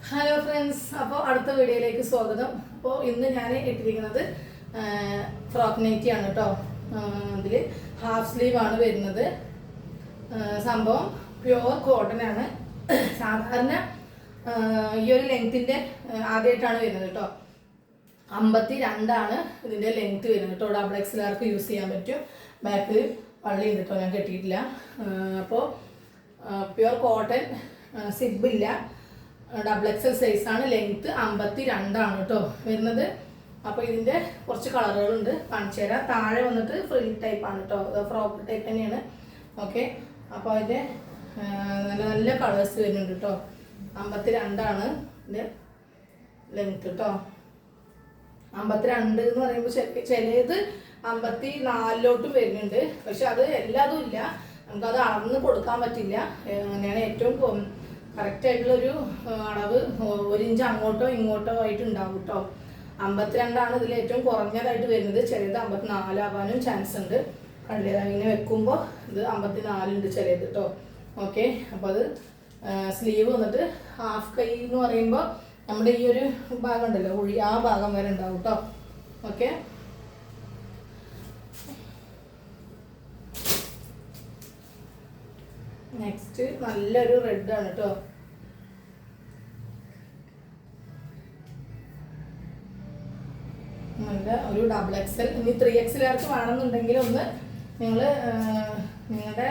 Hello friends, അപ്പോൾ അടുത്ത വീഡിയോയിലേക്ക് സ്വാഗതം. അപ്പോൾ ഇന്ന് ഞാൻ ഇട്ടിരിക്കുന്നത് ഫ്രോക്ക് നൈറ്റിയാണ് കേട്ടോ. ഇതിൽ ഹാഫ് സ്ലീവ് ആണ് വരുന്നത്. സംഭവം പ്യുവർ കോട്ടൺ ആണ്. സാധാരണ ഈ ഒരു ലെങ്ത്തിൻ്റെ ആദ്യമായിട്ടാണ് വരുന്നത് കേട്ടോ. 52 ഇതിൻ്റെ ലെങ്ത്ത് വരുന്നത് കേട്ടോ. ഡബിൾ എക്സലാർക്ക് യൂസ് ചെയ്യാൻ പറ്റും. ബാക്കിൽ പള്ളി ഉണ്ട് കേട്ടോ, ഞാൻ കെട്ടിയിട്ടില്ല. അപ്പോൾ പ്യുവർ കോട്ടൺ, സിബില്ല, ഡബിൾ എക്സൽ സൈസാണ്. ലെങ്ത്ത് 52 കേട്ടോ വരുന്നത്. അപ്പോൾ ഇതിൻ്റെ കുറച്ച് കളറുകളുണ്ട്, കാണിച്ചു തരാം. താഴെ വന്നിട്ട് ഫ്രിൽ ടൈപ്പാണ് കേട്ടോ, ഫ്രോക്ക് ടൈപ്പ് തന്നെയാണ്. ഓക്കെ, അപ്പോൾ അതിൻ്റെ നല്ല നല്ല കളേഴ്സ് വരുന്നുണ്ട് കേട്ടോ. 52 ഇതിൻ്റെ ലെങ്ത്ത് കേട്ടോ. 52 എന്ന് പറയുമ്പോൾ ചിലത് 54 വരുന്നുണ്ട്. പക്ഷെ അത് എല്ലാതും ഇല്ല, നമുക്കത് അളന്ന് കൊടുക്കാൻ പറ്റില്ല. അങ്ങനെയാണ് ഏറ്റവും കറക്റ്റായിട്ടുള്ളൊരു അളവ് 1 ഇഞ്ച് അങ്ങോട്ടോ ഇങ്ങോട്ടോ ആയിട്ട് ഉണ്ടാവും കേട്ടോ. 52 ഇതിൽ ഏറ്റവും കുറഞ്ഞതായിട്ട് വരുന്നത്. ചിലത് 54 ആവാനും ചാൻസ് ഉണ്ട്. കണ്ടില്ല, ഇങ്ങനെ വെക്കുമ്പോൾ ഇത് 54 ഉണ്ട് ചിലത് കേട്ടോ. ഓക്കെ, അപ്പോൾ അത് സ്ലീവ് വന്നിട്ട് ഹാഫ് കൈ എന്ന് പറയുമ്പോൾ നമ്മുടെ ഈ ഒരു ഭാഗം ഉണ്ടല്ലോ, ആ ഭാഗം വരെ ഉണ്ടാവും കേട്ടോ. ഓക്കെ, നെക്സ്റ്റ് നല്ലൊരു റെഡ് ആണ് കേട്ടോ. നല്ല ഒരു ഡബിൾ എക്സൽ. ഇനി 3XL ആർക്ക് വേണമെന്നുണ്ടെങ്കിൽ ഒന്ന് നിങ്ങൾ നിങ്ങളുടെ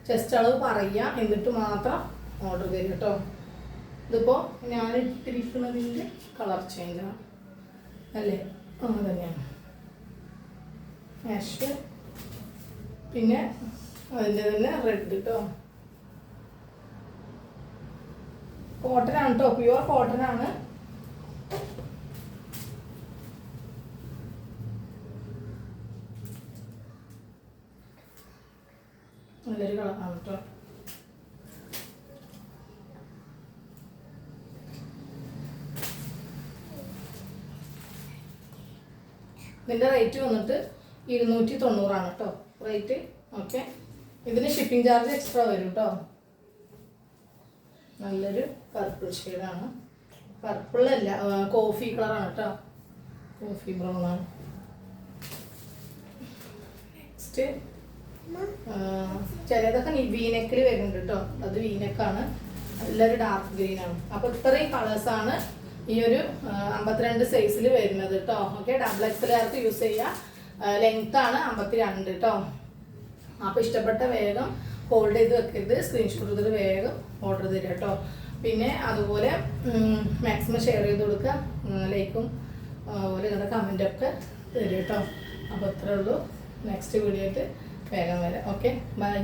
ചെസ്റ്റ് അളവ് പറയുക, എന്നിട്ട് മാത്രം ഓർഡർ തരും കേട്ടോ. ഇതിപ്പോൾ ഞാൻ ഇട്ടിരിക്കുന്നതിൻ്റെ കളർ ചേഞ്ചാണ് അല്ലേ, അങ്ങനെ തന്നെയാണ് ആഷ്. പിന്നെ അതിൻ്റെ തന്നെ റെഡ് കേട്ടോ. കോട്ടൺ ആണ് കേട്ടോ, പ്യുവർ കോട്ടൺ ആണ്. നല്ലൊരു കളറാണ് കേട്ടോ. ഇതിൻ്റെ റേറ്റ് വന്നിട്ട് 290 കേട്ടോ റേറ്റ്. ഓക്കെ, ഇതിന് ഷിപ്പിംഗ് ചാർജ് എക്സ്ട്രാ വരും കേട്ടോ. നല്ലൊരു പർപ്പിൾ ഷെയ്ഡാണ്. പർപ്പിളല്ല, കോഫി കളറാണ് കേട്ടോ, കോഫി ബ്രൗൺ ആണ്. നെക്സ്റ്റ് ചിലതൊക്കെ വീനെക്കിൽ വരുന്നുണ്ട് കേട്ടോ. അത് വീനെക്കാണ്, നല്ലൊരു ഡാർക്ക് ഗ്രീൻ ആണ്. അപ്പോൾ ഇത്രയും കളേഴ്സാണ് ഈ ഒരു 52 സൈസിൽ വരുന്നത് കേട്ടോ. ഓക്കെ, ഡബിൾ എക്സലുകാർക്ക് യൂസ് ചെയ്യുക. ലെങ്ത് ആണ് 52 കേട്ടോ. അപ്പോൾ ഇഷ്ടപ്പെട്ട വേഗം ഹോൾഡ് ചെയ്ത് വെക്കരുത്, സ്ക്രീൻഷോട്ട് എടുത്തിട്ട് വേഗം ഓർഡർ തരിക കേട്ടോ. പിന്നെ അതുപോലെ മാക്സിമം ഷെയർ ചെയ്ത് കൊടുക്കുക, ലൈക്കും അതുപോലെ നിങ്ങളുടെ കമൻറ്റൊക്കെ തരിക കേട്ടോ. അപ്പോൾ ഇത്രേ ഉള്ളൂ. നെക്സ്റ്റ് വീഡിയോ ആയിട്ട് വേഗം വരാം. Okay, by.